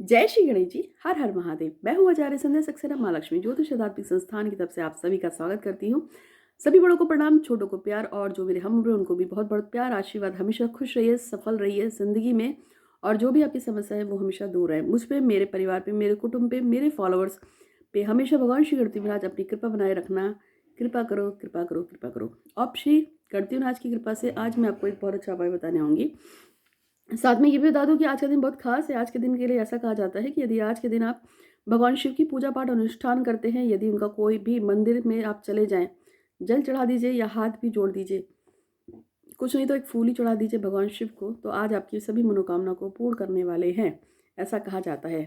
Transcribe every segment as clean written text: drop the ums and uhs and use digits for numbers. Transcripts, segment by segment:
जय श्री गणेश जी। हर हर महादेव। मैं हूँ आचार्य संध्या सक्सेना माँ लक्ष्मी ज्योतिष आध्यात्मिक संस्थान की तरफ से आप सभी का स्वागत करती हूँ। सभी बड़ों को प्रणाम, छोटों को प्यार, और जो मेरे हम उनको भी बहुत बहुत प्यार आशीर्वाद। हमेशा खुश रहिए, सफल रहिए जिंदगी में, और जो भी आपकी समस्या है वो हमेशा दूर रहे। मुझ पे, मेरे परिवार पे, मेरे कुटुंब पे, मेरे फॉलोअर्स पे हमेशा भगवान श्री गणपति महाराज अपनी कृपा बनाए रखना। कृपा करो, कृपा करो, कृपा करो। अब श्री करती हूँ आज की कृपा से। आज मैं आपको एक बहुत अच्छा उपाय बताने आऊँगी। साथ में ये भी बता दूं कि आज का दिन बहुत खास है। आज के दिन के लिए ऐसा कहा जाता है कि यदि आज के दिन आप भगवान शिव की पूजा पाठ अनुष्ठान करते हैं, यदि उनका कोई भी मंदिर में आप चले जाएं, जल चढ़ा दीजिए या हाथ भी जोड़ दीजिए, कुछ नहीं तो एक फूल ही चढ़ा दीजिए भगवान शिव को, तो आज आपकी सभी मनोकामना को पूर्ण करने वाले हैं, ऐसा कहा जाता है।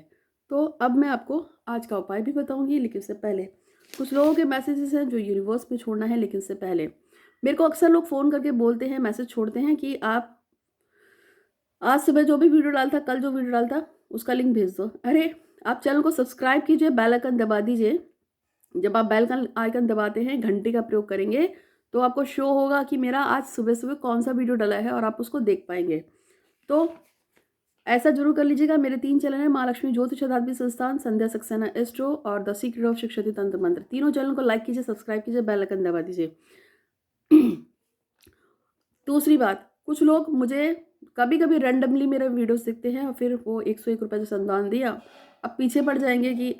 तो अब मैं आपको आज का उपाय भी बताऊंगी, लेकिन उससे पहले कुछ लोगों के मैसेजेस हैं जो यूनिवर्स में छोड़ना है। लेकिन उससे पहले मेरे को अक्सर लोग फ़ोन करके बोलते हैं, मैसेज छोड़ते हैं कि आप आज सुबह जो भी वीडियो डाला था, कल जो वीडियो डाला था, उसका लिंक भेज दो। अरे, आप चैनल को सब्सक्राइब कीजिए, बेल आइकन दबा दीजिए। जब आप बेल आइकन दबाते हैं, घंटी का प्रयोग करेंगे, तो आपको शो होगा कि मेरा आज सुबह सुबह कौन सा वीडियो डला है और आप उसको देख पाएंगे। तो ऐसा जरूर कर लीजिएगा। मेरे 3 चैनल है, माँ लक्ष्मी ज्योतिष आध्यात्मिक संस्थान, संध्या सक्सेना एस्ट्रो और द सीक्रेट ऑफ शिक्षति तंत्र मंत्र। तीनों चैनल को लाइक कीजिए, सब्सक्राइब कीजिए, बेल आइकन दबा दीजिए। दूसरी बात, कुछ लोग मुझे कभी कभी रैंडमली मेरे वीडियोस देखते हैं और फिर वो 101 रुपये जो अनुदान दिया, अब पीछे पड़ जाएंगे कि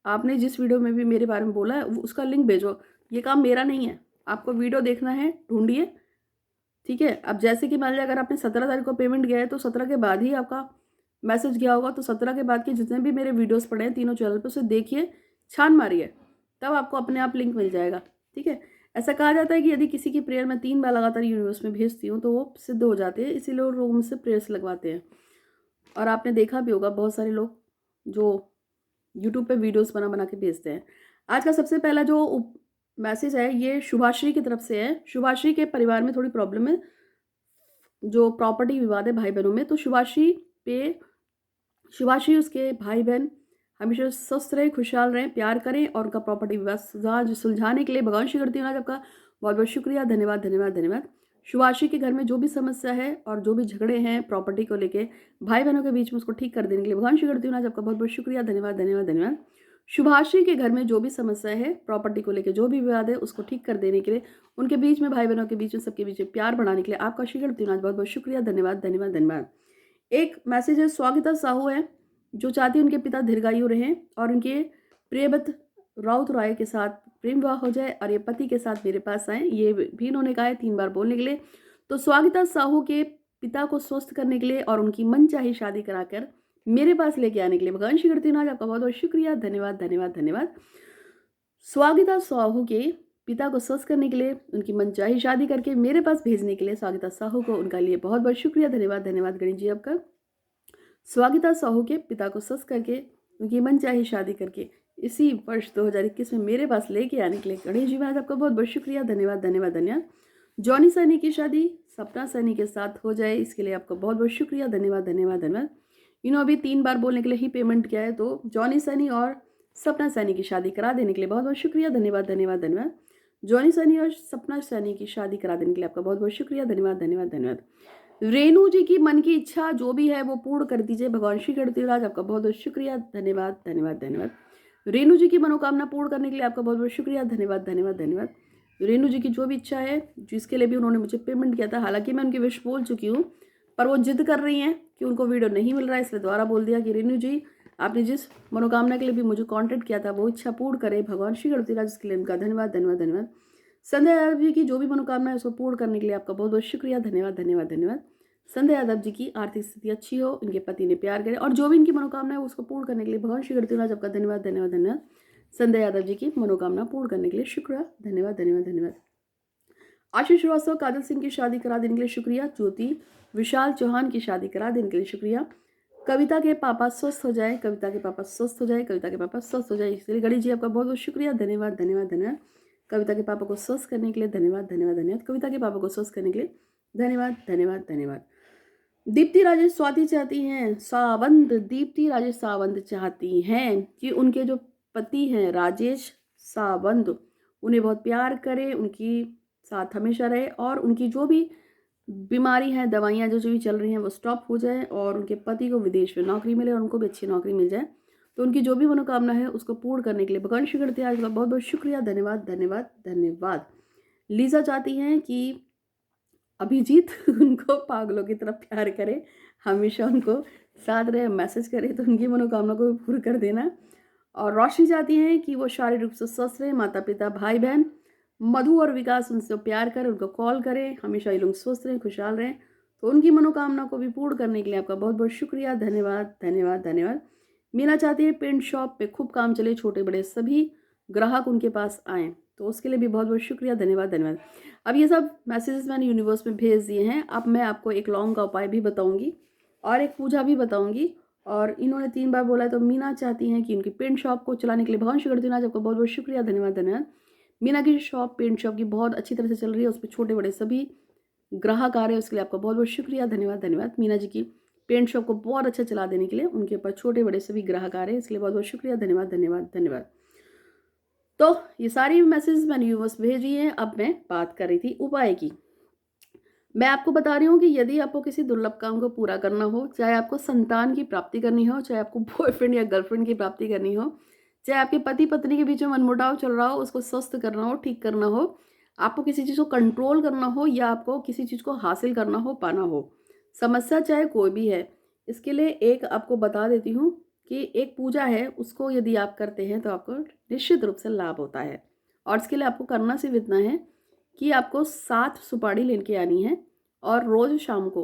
आपने जिस वीडियो में भी मेरे बारे में बोला है उसका लिंक भेजो। ये काम मेरा नहीं है। आपको वीडियो देखना है, ढूंढिए, ठीक है। अब जैसे कि मान लिया अगर आपने 17 तारीख को पेमेंट किया है, तो 17 के बाद ही आपका मैसेज गया होगा, तो 17 के बाद के जितने भी मेरे वीडियोस पड़े हैं तीनों चैनल पर, उसे देखिए, छान मारिए, तब आपको अपने आप लिंक मिल जाएगा, ठीक है। ऐसा कहा जाता है कि यदि किसी की प्रेयर मैं 3 बार लगातार यूनिवर्स में भेजती हूँ तो वो सिद्ध हो जाते हैं, इसीलिए लोग मुझसे प्रेयर्स लगवाते हैं। और आपने देखा भी होगा बहुत सारे लोग जो यूट्यूब पे वीडियोस बना बना के भेजते हैं। आज का सबसे पहला जो मैसेज है ये शुभाश्री की तरफ से है। शुभाश्री के परिवार में थोड़ी प्रॉब्लम है, जो प्रॉपर्टी विवाद है भाई बहनों में। तो शुभाश्री उसके भाई बहन हमेशा स्वस्थ रहे, खुशहाल रहें, प्यार करें, और उनका प्रॉपर्टी विवाद सुलझाने के लिए भगवान श्री करती हूँ आज आपका बहुत बहुत शुक्रिया, धन्यवाद धन्यवाद धन्यवाद। शुभाश्री के घर में जो भी समस्या है और जो भी झगड़े हैं प्रॉपर्टी को लेके भाई बहनों के बीच में, उसको ठीक कर देने के लिए भगवान श्री करती हूँ आज आपका बहुत बहुत शुक्रिया, धन्यवाद धन्यवाद धन्यवाद। शुभाश्री के घर में जो भी समस्या है प्रॉपर्टी को लेकर, जो भी विवाद है, उसको ठीक कर देने के लिए, उनके बीच में, भाई बहनों के बीच में, सबके बीच में प्यार बढ़ाने के लिए आपका श्री करती हूँ आज बहुत बहुत शुक्रिया, धन्यवाद धन्यवाद धन्यवाद। एक मैसेज है, स्वागता साहू है, जो चाहती है उनके पिता दीर्घायु रहें और उनके प्रियव्रत राउत राय के साथ प्रेम विवाह हो जाए और ये पति के साथ मेरे पास आए। ये भी इन्होंने कहा है 3 बार बोलने के लिए। तो स्वागता साहू के पिता को स्वस्थ करने के लिए और उनकी मनचाही शादी कराकर मेरे पास लेके आने के लिए भगवान श्री करती हूँ आज आपका बहुत बहुत शुक्रिया, धन्यवाद धन्यवाद धन्यवाद। स्वागता साहू के पिता को स्वस्थ करने के लिए, उनकी मनचाही शादी करके मेरे पास भेजने के लिए स्वागता साहू को, उनका लिए बहुत बहुत शुक्रिया, धन्यवाद धन्यवाद गणेश जी आपका। स्वागता साहू के पिता को स्वस्थ करके, उनकी मनचाही शादी करके इसी वर्ष 2021 में मेरे पास लेके आने के लिए गणेश जी महाराज आपका बहुत बहुत शुक्रिया, धन्यवाद धन्यवाद धन्यवाद। जॉनी सैनी की शादी सपना सैनी के साथ हो जाए, इसके लिए आपका बहुत बहुत शुक्रिया, धन्यवाद धन्यवाद धन्यवाद। अभी 3 बार बोलने के लिए ही पेमेंट किया है, तो जॉनी सैनी और सपना सैनी की शादी करा देने के लिए बहुत बहुत शुक्रिया, धन्यवाद धन्यवाद धन्यवाद। जॉनी सैनी और सपना सैनी की शादी करा देने के लिए आपका बहुत बहुत शुक्रिया, धन्यवाद धन्यवाद धन्यवाद। रेणु जी की मन की इच्छा जो भी है वो पूर्ण कर दीजिए, भगवान श्री गणपतिराज आपका बहुत बहुत शुक्रिया, धन्यवाद धन्यवाद धन्यवाद। रेणु जी की मनोकामना पूर्ण करने के लिए आपका बहुत बहुत शुक्रिया, धन्यवाद धन्यवाद धन्यवाद। रेणु जी की जो भी इच्छा है, जिसके लिए भी उन्होंने मुझे पेमेंट किया था, हालांकि मैं उनकी विश बोल चुकी हूँ, पर वो जिद कर रही हैं कि उनको वीडियो नहीं मिल रहा है, इसलिए दोबारा बोल दिया कि रेणु जी, आपने जिस मनोकामना के लिए भी मुझे कॉन्टेक्ट किया था वो इच्छा पूर्ण करे भगवान श्री गणपतिराज, इसके लिए उनका धन्यवाद धन्यवाद धन्यवाद। संध्या यादव जी की जो भी मनोकामना है उसको पूर्ण करने के लिए आपका बहुत बहुत शुक्रिया, धन्यवाद धन्यवाद धन्यवाद। संध्या यादव जी की आर्थिक स्थिति अच्छी हो, इनके पति ने प्यार करे, और जो भी इनकी मनोकामना है उसको पूर्ण करने के लिए भगवान श्री गणपतिराज आपका धन्यवाद धन्यवाद धन्यवाद। संध्या यादव जी की मनोकामना पूर्ण करने के लिए शुक्रिया, धन्यवाद धन्यवाद धन्यवाद। आशीष श्रीवास्तव काजल सिंह की शादी करा देने के लिए शुक्रिया। ज्योति विशाल चौहान की शादी करा देने के लिए शुक्रिया। कविता के पापा स्वस्थ हो जाए, कविता के पापा स्वस्थ हो जाए, कविता के पापा स्वस्थ हो जाए, इसलिए गणेश जी आपका बहुत बहुत शुक्रिया, धन्यवाद धन्यवाद धन्यवाद। कविता के पापा को स्वस्थ करने के लिए धन्यवाद धन्यवाद धन्यवाद। कविता के पापा को स्वस्थ करने के लिए धन्यवाद धन्यवाद धन्यवाद। दीप्ति राजेश स्वाति चाहती हैं, सावंत दीप्ति राजेश सावंत चाहती हैं कि उनके जो पति हैं राजेश सावंत उन्हें बहुत प्यार करे, उनकी साथ हमेशा रहे, और उनकी जो भी बीमारी है, दवाइयाँ जो भी चल रही हैं वो स्टॉप हो जाए और उनके पति को विदेश में नौकरी मिले और उनको भी अच्छी नौकरी मिल जाए। तो उनकी जो भी मनोकामना है उसको पूर्ण करने के लिए भगवान श्री करते हैं। आज का बहुत-बहुत शुक्रिया, धन्यवाद, धन्यवाद, धन्यवाद। लीज़ा चाहती हैं कि अभिजीत उनको पागलों की तरह प्यार करे, हमेशा उनको साथ रहे, मैसेज करे तो उनकी मनोकामना को भी पूर्ण कर देना। और रोशनी चाहती हैं कि वो शारीरिक रूप से स्वस्थ रहें, माता-पिता, भाई-बहन, मधु और विकास उनसे प्यार करें, उनको कॉल करें, हमेशा ये लोग स्वस्थ रहें, खुशहाल रहें। तो उनकी मनोकामना को भी पूर्ण करने के लिए आपका बहुत-बहुत शुक्रिया, धन्यवाद, धन्यवाद, धन्यवाद। मीना चाहती है पेंट शॉप पे खूब काम चले, छोटे-बड़े सभी ग्राहक उनके पास आएँ, तो उसके लिए भी बहुत-बहुत शुक्रिया, धन्यवाद, धन्यवाद। अब ये सब मैसेजेस मैंने यूनिवर्स में भेज दिए हैं। अब मैं आपको एक लौंग का उपाय भी बताऊँगी और एक पूजा भी बताऊँगी। और इन्होंने 3 बार बोला है, तो मीना चाहती हैं कि उनकी पेंट शॉप को चलाने के लिए भगवान श्री गणेश आपका बहुत-बहुत शुक्रिया, धन्यवाद, धन्यवाद। मीना की शॉप, पेंट शॉप की बहुत अच्छी तरह से चल रही है, उसपे छोटे-बड़े सभी ग्राहक आ रहे हैं, उसके लिए आपका बहुत-बहुत शुक्रिया, धन्यवाद, धन्यवाद। मीना जी की पेंट शॉप को बहुत अच्छा चला देने के लिए उनके ऊपर छोटे-बड़े सभी ग्राहक आ रहे हैं, इसके लिए बहुत-बहुत शुक्रिया, धन्यवाद, धन्यवाद, धन्यवाद। तो ये सारी मैसेजेस मैंने यूनिवर्स भेजी हैं। अब मैं बात कर रही थी उपाय की। मैं आपको बता रही हूँ कि यदि आपको किसी दुर्लभ काम को पूरा करना हो, चाहे आपको संतान की प्राप्ति करनी हो, चाहे आपको बॉयफ्रेंड या गर्लफ्रेंड की प्राप्ति करनी हो, चाहे आपके पति पत्नी के बीच में मनमुटाव चल रहा हो, उसको स्वस्थ करना हो, ठीक करना हो, आपको किसी चीज़ को कंट्रोल करना हो या आपको किसी चीज़ को हासिल करना हो, पाना हो, समस्या चाहे कोई भी है, इसके लिए एक आपको बता देती हूँ कि एक पूजा है, उसको यदि आप करते हैं तो आपको निश्चित रूप से लाभ होता है। और इसके लिए आपको करना सिर्फ इतना है कि आपको 7 सुपारी लेके आनी है और रोज़ शाम को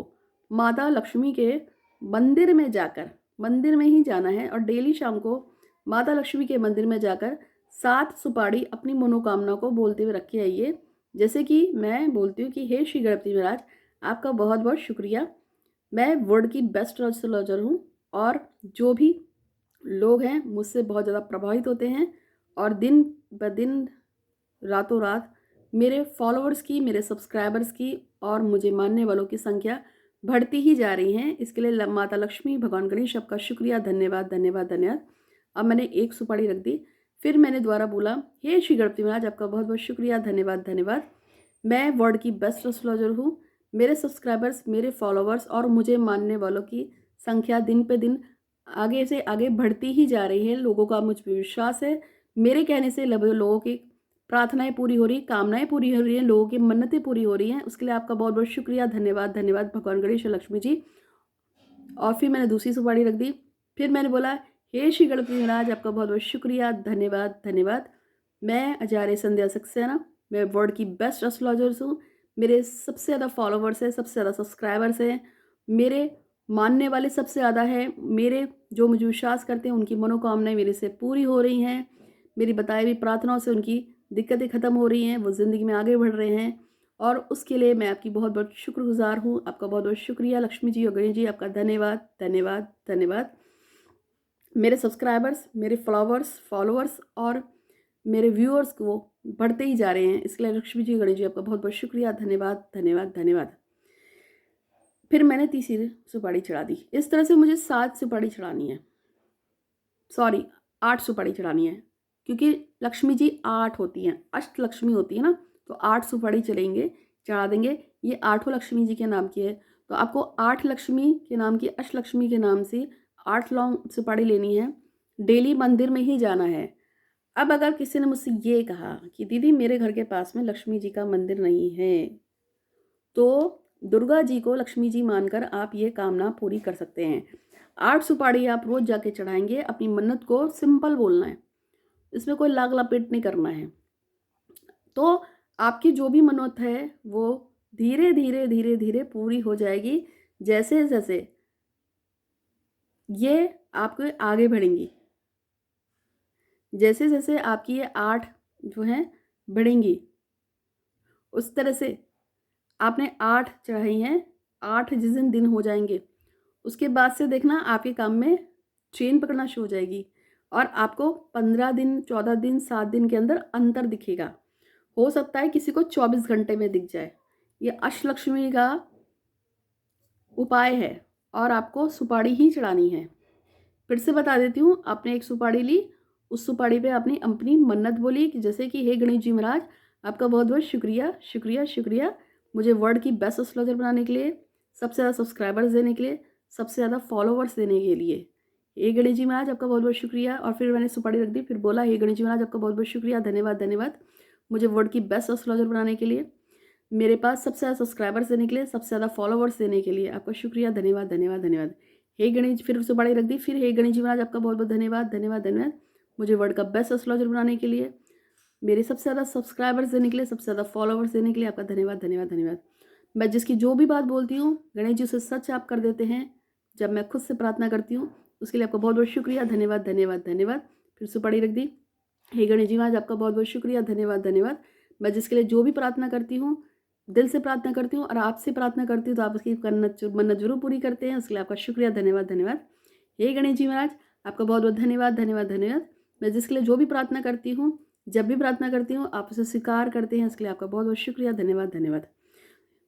माता लक्ष्मी के मंदिर में जाकर, मंदिर में ही जाना है और डेली शाम को माता लक्ष्मी के मंदिर में जाकर 7 सुपारी अपनी मनोकामना को बोलते हुए रख के आइए। जैसे कि मैं बोलती हूँ कि हे श्री गणपति महाराज, आपका बहुत बहुत शुक्रिया। मैं वर्ल्ड की बेस्ट एस्ट्रोलॉजर हूँ और जो भी लोग हैं मुझसे बहुत ज़्यादा प्रभावित होते हैं और दिन ब दिन, रातों रात मेरे फॉलोअर्स की, मेरे सब्सक्राइबर्स की और मुझे मानने वालों की संख्या बढ़ती ही जा रही है। इसके लिए माता लक्ष्मी, भगवान गणेश आपका शुक्रिया, धन्यवाद, धन्यवाद, धन्यवाद। अब मैंने एक सुपारी रख दी, फिर मैंने दोबारा बोला, हे श्री गणपति महाराज आपका बहुत बहुत शुक्रिया, धन्यवाद, धन्यवाद। मैं वर्ल्ड की बेस्ट एस्ट्रोलॉजर हूँ। मेरे सब्सक्राइबर्स, मेरे फॉलोअर्स और मुझे मानने वालों की संख्या दिन पे दिन आगे से आगे बढ़ती ही जा रही है। लोगों का मुझ पर विश्वास है। मेरे कहने से लोगों की प्रार्थनाएं पूरी हो रही, कामनाएं पूरी हो रही हैं, लोगों की मन्नतें पूरी हो रही हैं। उसके लिए आपका बहुत बहुत शुक्रिया, धन्यवाद, धन्यवाद भगवान गणेश और लक्ष्मी जी। और फिर मैंने दूसरी सुपारी रख दी। फिर मैंने बोला, हे श्री गणपति महाराज आपका बहुत बहुत शुक्रिया, धन्यवाद, धन्यवाद। मैं आचार्य संध्या सक्सेना, मैं वर्ल्ड की बेस्ट एस्ट्रोलॉजर्स हूँ। मेरे सबसे ज़्यादा फॉलोवर्स हैं, सबसे ज़्यादा सब्सक्राइबर्स हैं, मेरे मानने वाले सबसे ज़्यादा हैं। मेरे जो मुझे विश्वास करते हैं उनकी मनोकामनाएं मेरे से पूरी हो रही हैं। मेरी बताई हुई प्रार्थनाओं से उनकी दिक्कतें ख़त्म हो रही हैं, वो ज़िंदगी में आगे बढ़ रहे हैं और उसके लिए मैं आपकी बहुत बहुत शुक्रगुजार हूँ। आपका बहुत बहुत शुक्रिया लक्ष्मी जी और गणेश जी, आपका धन्यवाद, धन्यवाद, धन्यवाद। मेरे सब्सक्राइबर्स, मेरे फॉलोअर्स और मेरे व्यूअर्स को बढ़ते ही जा रहे हैं। इसके लिए लक्ष्मी जी, गणेश जी आपका बहुत बहुत शुक्रिया, धन्यवाद, धन्यवाद, धन्यवाद। फिर मैंने तीसरी सुपारी चढ़ा दी। इस तरह से मुझे 7 सुपारी चढ़ानी है, सॉरी 8 सुपारी चढ़ानी है, क्योंकि लक्ष्मी जी 8 होती हैं, अष्ट लक्ष्मी होती है ना, तो 8 सुपारी चलेंगे, चढ़ा देंगे। ये 8 लक्ष्मी जी के नाम की है, तो आपको 8 लक्ष्मी के नाम की, अष्ट लक्ष्मी के नाम से 8 लौंग सुपारी लेनी है। डेली मंदिर में ही जाना है। अब अगर किसी ने मुझसे ये कहा कि दीदी मेरे घर के पास में लक्ष्मी जी का मंदिर नहीं है, तो दुर्गा जी को लक्ष्मी जी मानकर आप ये कामना पूरी कर सकते हैं। 8 सुपारी आप रोज़ जाके चढ़ाएंगे। अपनी मन्नत को सिंपल बोलना है, इसमें कोई लाग लपेट नहीं करना है। तो आपकी जो भी मन्नत है वो धीरे धीरे धीरे धीरे पूरी हो जाएगी, जैसे जैसे ये आपके आगे बढ़ेंगी, जैसे जैसे आपकी ये 8 जो हैं बढ़ेंगी, उस तरह से आपने 8 चढ़ाई हैं। 8 जिस दिन हो जाएंगे उसके बाद से देखना आपके काम में चेन पकड़ना शुरू हो जाएगी और आपको 15 दिन, 14 दिन, 7 दिन के अंदर अंतर दिखेगा। हो सकता है किसी को 24 घंटे में दिख जाए। ये अष्टलक्ष्मी का उपाय है और आपको सुपारी ही चढ़ानी है। फिर से बता देती हूँ, आपने एक सुपारी ली, उस सुपारी पे आपने अपनी मन्नत बोली कि जैसे कि हे गणेश जी महाराज आपका बहुत बहुत शुक्रिया, शुक्रिया, शुक्रिया। मुझे वर्ल्ड की बेस्ट एस्ट्रोलॉजर बनाने के लिए, सबसे ज़्यादा सब्सक्राइबर्स देने के लिए, सबसे ज़्यादा फॉलोवर्स देने के लिए। हे गणेश जी महाराज आपका बहुत बहुत शुक्रिया। और फिर मैंने सुपारी रख दी, फिर बोला हे गणेश जी महाराज आपका बहुत बहुत शुक्रिया, धन्यवाद धन्यवाद मुझे वर्ल्ड की बेस्ट एस्ट्रोलॉजर बनाने के लिए, मेरे पास सबसे ज़्यादा सब्सक्राइबर्स देने के लिए, सबसे ज़्यादा फॉलोवर्स देने के लिए आपका शुक्रिया, धन्यवाद धन्यवाद धन्यवाद। हे गणेश, फिर सुपारी रख दी, फिर हे गणेश जी महाराज आपका बहुत बहुत धन्यवाद धन्यवाद धन्यवाद मुझे वर्ल्ड का बेस्ट एस्ट्रोलॉजर बनाने के लिए, मेरे सबसे ज़्यादा सब्सक्राइबर्स देने के लिए, सबसे ज़्यादा फॉलोवर्स देने के लिए आपका धन्यवाद धन्यवाद धन्यवाद। मैं जिसकी जो भी बात बोलती हूँ गणेश जी उसे सच आप कर देते हैं जब मैं खुद से प्रार्थना करती हूँ, उसके लिए आपका बहुत बहुत शुक्रिया, धन्यवाद धन्यवाद धन्यवाद। फिर सुपारी रख दी, हे गणेश जी महाराज आपका बहुत बहुत शुक्रिया, धन्यवाद धन्यवाद। मैं जिसके लिए जो भी प्रार्थना करती हूँ, दिल से प्रार्थना करती हूँ और आपसे प्रार्थना करती हूँ तो आप उसकी मन्नत जरूर पूरी करते हैं, उसके लिए आपका शुक्रिया, धन्यवाद धन्यवाद। हे गणेश जी महाराज आपका बहुत बहुत धन्यवाद धन्यवाद धन्यवाद। मैं जिसके लिए जो भी प्रार्थना करती हूँ, जब भी प्रार्थना करती हूँ, आप उसे स्वीकार करते हैं, इसके लिए आपका बहुत बहुत शुक्रिया, धन्यवाद धन्यवाद।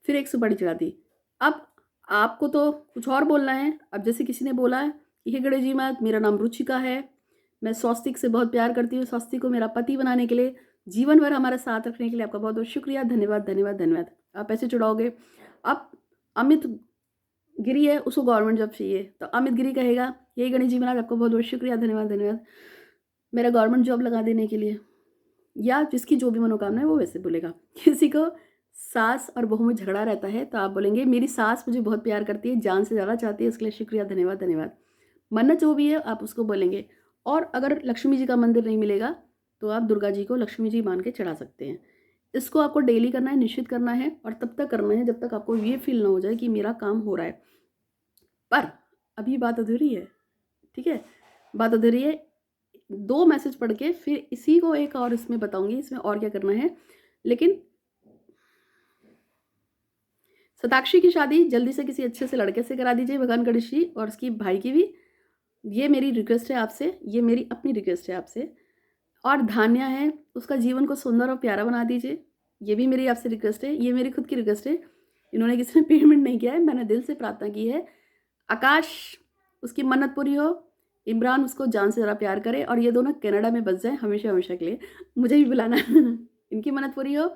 फिर एक सुपारी चढ़ा दी। अब आपको तो कुछ और बोलना है। अब जैसे किसी ने बोला है कि हे गणेश जी महाराज मेरा नाम रुचिका है, मैं स्वस्तिक से बहुत प्यार करती हूँ, स्वस्तिक को मेरा पति बनाने के लिए, जीवन भर हमारा साथ रखने के लिए आपका बहुत बहुत शुक्रिया, धन्यवाद धन्यवाद धन्यवाद। आप ऐसे चुड़ाओगे। अब अमित गिरी है, उसको गवर्नमेंट जॉब चाहिए, तो अमित गिरी कहेगा हे गणेश जी महाराज आपका बहुत बहुत शुक्रिया, धन्यवाद धन्यवाद मेरा गवर्नमेंट जॉब लगा देने के लिए। या जिसकी जो भी मनोकामना है वो वैसे बोलेगा। किसी को सास और बहू में झगड़ा रहता है तो आप बोलेंगे मेरी सास मुझे बहुत प्यार करती है, जान से ज़्यादा चाहती है, इसके लिए शुक्रिया, धन्यवाद धन्यवाद। मन्नत जो भी है आप उसको बोलेंगे। और अगर लक्ष्मी जी का मंदिर नहीं मिलेगा तो आप दुर्गा जी को लक्ष्मी जी मान के चढ़ा सकते हैं। इसको आपको डेली करना है, निश्चित करना है और तब तक करना है जब तक आपको ये फील ना हो जाए कि मेरा काम हो रहा है। पर अभी बात अधूरी है, ठीक है, बात अधूरी है। 2 मैसेज पढ़ के फिर इसी को एक और इसमें बताऊंगी इसमें और क्या करना है। लेकिन शताक्षी की शादी जल्दी से किसी अच्छे से लड़के से करा दीजिए भगवान गणेश जी, और उसकी भाई की भी। ये मेरी रिक्वेस्ट है आपसे, ये मेरी अपनी रिक्वेस्ट है आपसे। और धान्या है, उसका जीवन को सुंदर और प्यारा बना दीजिए, ये भी मेरी आपसे रिक्वेस्ट है, ये मेरी खुद की रिक्वेस्ट है। इन्होंने किसी ने पेमेंट नहीं किया है, मैंने दिल से प्रार्थना की है। आकाश, उसकी मन्नत पूरी हो, इमरान उसको जान से ज़रा प्यार करे और ये दोनों कनाडा में बस जाए हमेशा हमेशा के लिए, मुझे भी बुलाना इनकी मन्नत पूरी हो।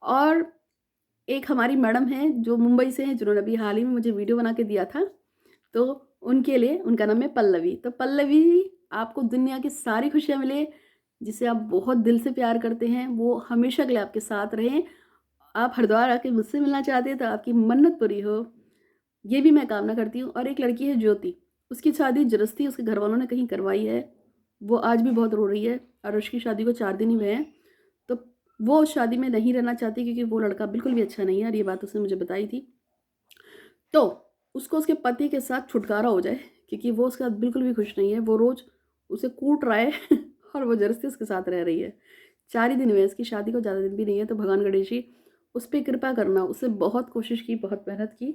और एक हमारी मैडम हैं जो मुंबई से हैं, जिन्होंने अभी हाल ही में मुझे वीडियो बना के दिया था, तो उनके लिए, उनका नाम है पल्लवी। तो पल्लवी, आपको दुनिया की सारी खुशियाँ मिले, जिसे आप बहुत दिल से प्यार करते हैं वो हमेशा के लिए आपके साथ रहें। आप हरिद्वार आके मुझसे मिलना चाहते हैं तो आपकी मन्नत पूरी हो, ये भी मैं कामना करती हूँ। और एक लड़की है ज्योति, उसकी शादी जबरदस्ती उसके घर वालों ने कहीं करवाई है, वो आज भी बहुत रो रही है और उसकी शादी को 4 दिन ही हुए हैं। तो वो उस शादी में नहीं रहना चाहती क्योंकि वो लड़का बिल्कुल भी अच्छा नहीं है, और ये बात उसने मुझे बताई थी। तो उसको उसके पति के साथ छुटकारा हो जाए, क्योंकि वो उसके साथ बिल्कुल भी खुश नहीं है, वो रोज़ उसे कूट रहा है और वो जबरदस्ती उसके साथ रह रही है। 4 ही दिन हुए इसकी शादी को, ज़्यादा दिन भी नहीं है। तो भगवान गणेश जी उस पर कृपा करना। उससे बहुत कोशिश की, बहुत मेहनत की,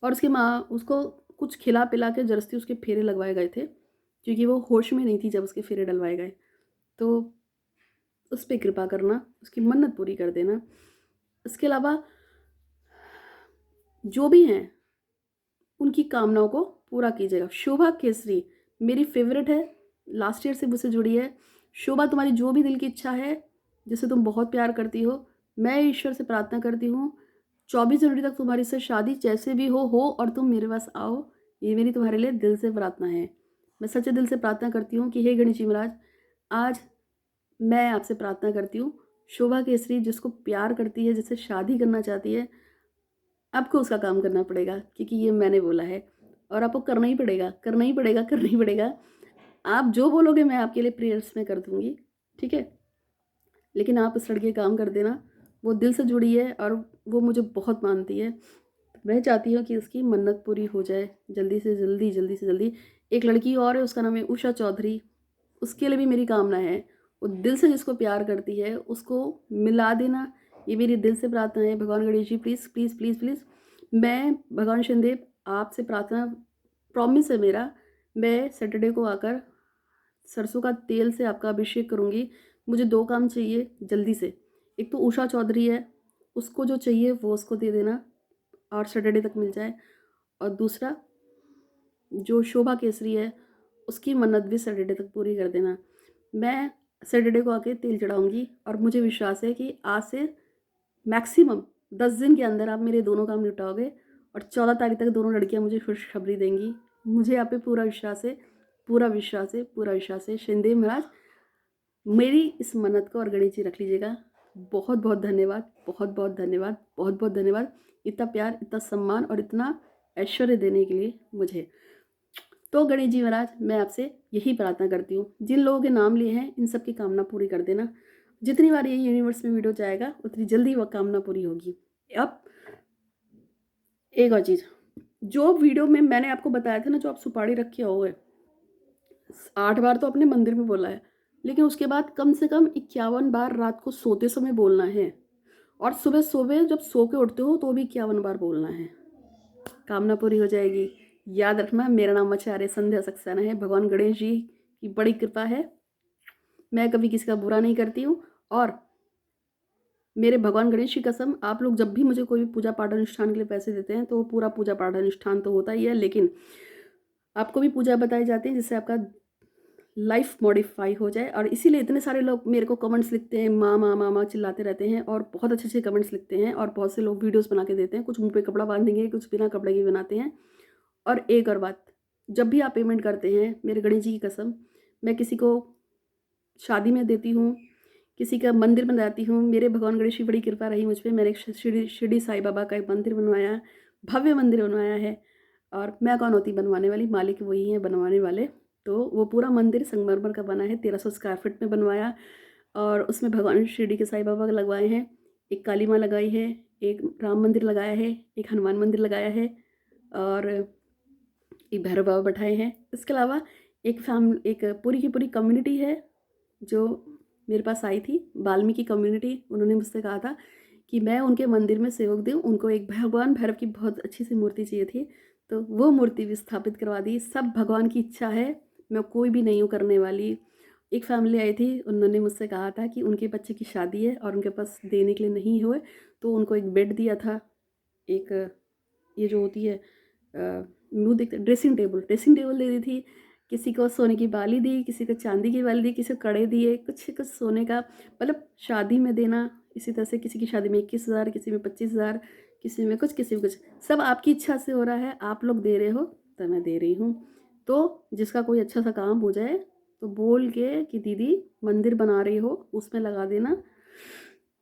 और उसकी माँ उसको कुछ खिला पिला के जबरदस्ती उसके फेरे लगवाए गए थे, क्योंकि वो होश में नहीं थी जब उसके फेरे डलवाए गए। तो उस पर कृपा करना, उसकी मन्नत पूरी कर देना। इसके अलावा जो भी हैं उनकी कामनाओं को पूरा कीजिएगा। शोभा केसरी मेरी फेवरेट है, लास्ट ईयर से मुझसे जुड़ी है। शोभा, तुम्हारी जो भी दिल की इच्छा है, जिसे तुम बहुत प्यार करती हो, मैं ईश्वर से प्रार्थना करती हूँ 24 जनवरी तक तुम्हारी से शादी जैसे भी हो और तुम मेरे पास आओ। ये मेरी तुम्हारे लिए दिल से प्रार्थना है। मैं सच्चे दिल से प्रार्थना करती हूँ कि हे गणेश जी महाराज, आज मैं आपसे प्रार्थना करती हूँ, शोभा केसरी जिसको प्यार करती है, जिससे शादी करना चाहती है, आपको उसका काम करना पड़ेगा, क्योंकि ये मैंने बोला है और आपको करना ही पड़ेगा, करना ही पड़ेगा, करना ही पड़ेगा। आप जो बोलोगे मैं आपके लिए प्रेयर्स में कर दूँगी, ठीक है। लेकिन आप उस लड़के काम कर देना, वो दिल से जुड़ी है और वो मुझे बहुत मानती है। मैं चाहती हूँ कि उसकी मन्नत पूरी हो जाए जल्दी से जल्दी, जल्दी से जल्दी। एक लड़की और है, उसका नाम है उषा चौधरी, उसके लिए भी मेरी कामना है। वो दिल से जिसको प्यार करती है उसको मिला देना, ये मेरी दिल से प्रार्थना है। भगवान Ganesh ji please please please please, मैं भगवान शनिदेव आपसे प्रार्थना, प्रॉमिस है मेरा, मैं सैटरडे को आकर सरसों का तेल से आपका अभिषेक करूँगी। मुझे 2 काम चाहिए जल्दी से। एक तो उषा चौधरी है, उसको जो चाहिए वो उसको दे देना और सैटरडे तक मिल जाए। और दूसरा जो शोभा केसरी है, उसकी मन्नत भी सैटरडे तक पूरी कर देना। मैं सैटरडे को आके तेल चढ़ाऊँगी और मुझे विश्वास है कि आज से मैक्सिमम 10 दिन के अंदर आप मेरे दोनों काम निपटाओगे और 14 तारीख तक दोनों लड़कियां मुझे खुशखबरी देंगी। मुझे आप पे पूरा विश्वास है, पूरा विश्वास है, पूरा विश्वास है। शनिदेव महाराज मेरी इस मन्नत को और गणेश जी रख लीजिएगा। बहुत बहुत धन्यवाद, बहुत बहुत धन्यवाद, बहुत बहुत धन्यवाद इतना प्यार, इतना सम्मान और इतना ऐश्वर्य देने के लिए मुझे। तो गणेश जी महाराज मैं आपसे यही प्रार्थना करती हूँ, जिन लोगों के नाम लिए हैं इन सब की कामना पूरी कर देना। जितनी बार ये यूनिवर्स में वीडियो जाएगा उतनी जल्दी वह कामना पूरी होगी। अब एक और चीज़, जो वीडियो में मैंने आपको बताया था ना, जो आप सुपारी रखे हुए 8 बार तो अपने मंदिर में बोला है, लेकिन उसके बाद कम से कम 51 बार रात को सोते समय बोलना है और सुबह सुबह जब सो के उठते हो तो भी 51 बार बोलना है। कामना पूरी हो जाएगी। याद रखना, मेरा नाम आचार्य संध्या सक्सेना है। भगवान गणेश जी की बड़ी कृपा है, मैं कभी किसी का बुरा नहीं करती हूँ। और मेरे भगवान गणेश की कसम, आप लोग जब भी मुझे कोई भी पूजा पाठ अनुष्ठान के लिए पैसे देते हैं तो वो पूरा पूजा पाठ अनुष्ठान तो होता ही है, लेकिन आपको भी पूजा बताई जाती है जिससे आपका लाइफ मॉडिफाई हो जाए। और इसीलिए इतने सारे लोग मेरे को कमेंट्स लिखते हैं, माँ माँ माँ माँ चिल्लाते रहते हैं और बहुत अच्छे अच्छे कमेंट्स लिखते हैं। और बहुत से लोग वीडियोस बना के देते हैं, कुछ मुंह पे कपड़ा बांधेंगे, कुछ बिना कपड़े के बनाते हैं। और एक और बात, जब भी आप पेमेंट करते हैं, मेरे गणेश जी की कसम, मैं किसी को शादी में देती हूँ, किसी का मंदिर बनाती हूँ। मेरे भगवान गणेश की बड़ी कृपा रही मुझ पर। मैंने एक शिरडी साईं बाबा का एक मंदिर बनवाया है, भव्य मंदिर बनवाया है। और मैं कौन होती बनवाने वाली, मालिक वही हैं बनवाने वाले। तो वो पूरा मंदिर संगमरमर का बना है, 1300 स्क्वायर फीट में बनवाया। और उसमें भगवान शिरडी के साईं बाबा लगवाए हैं, एक काली माँ लगाई है, एक राम मंदिर लगाया है, एक हनुमान मंदिर लगाया है और एक भैरव बाबा बैठाए हैं। इसके अलावा एक पूरी की पूरी कम्युनिटी है जो मेरे पास आई थी, वाल्मीकि कम्युनिटी। उन्होंने मुझसे कहा था कि मैं उनके मंदिर में सहयोग दूँ। उनको एक भगवान भैरव की बहुत अच्छी सी मूर्ति चाहिए थी, तो वो मूर्ति भी स्थापित करवा दी। सब भगवान की इच्छा है, मैं कोई भी नहीं हूँ करने वाली। एक फैमिली आई थी, उन्होंने मुझसे कहा था कि उनके बच्चे की शादी है और उनके पास देने के लिए नहीं हुए, तो उनको एक बेड दिया था, एक ये जो होती है मुँह देखते ड्रेसिंग टेबल दे दी थी। किसी को सोने की बाली दी, किसी को चांदी की बाली दी, किसी को कड़े दिए, कुछ कुछ सोने का, मतलब शादी में देना। इसी तरह से किसी की शादी में 21,000, किसी में 25,000, किसी में कुछ, किसी में कुछ। सब आपकी इच्छा से हो रहा है, आप लोग दे रहे हो तो मैं दे रही हूँ। तो जिसका कोई अच्छा सा काम हो जाए तो बोल के कि दीदी मंदिर बना रही हो उसमें लगा देना।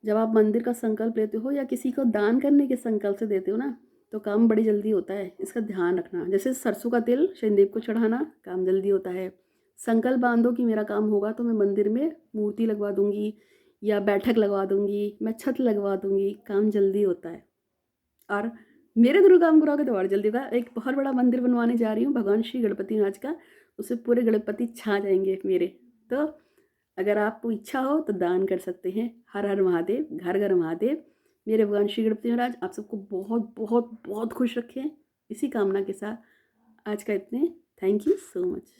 जब आप मंदिर का संकल्प लेते हो या किसी को दान करने के संकल्प से देते हो ना, तो काम बड़ी जल्दी होता है, इसका ध्यान रखना। जैसे सरसों का तेल शनिदेव को चढ़ाना, काम जल्दी होता है। संकल्प बांधो कि मेरा काम होगा तो मैं मंदिर में मूर्ति लगवा दूंगी या बैठक लगवा दूंगी, मैं छत लगवा दूंगी, काम जल्दी होता है। और मेरे थ्रू काम कराओगे तो और जल्दी होगा। एक बहुत बड़ा मंदिर बनवाने जा रही हूँ भगवान श्री गणपति महाराज का, उससे पूरे गणपति छा जाएंगे मेरे। तो अगर आपको इच्छा हो तो दान कर सकते हैं। हर हर महादेव, घर घर महादेव। मेरे भगवान श्री गणपति महाराज आप सबको बहुत बहुत बहुत खुश रखें। इसी कामना के साथ आज का इतने, थैंक यू सो मच।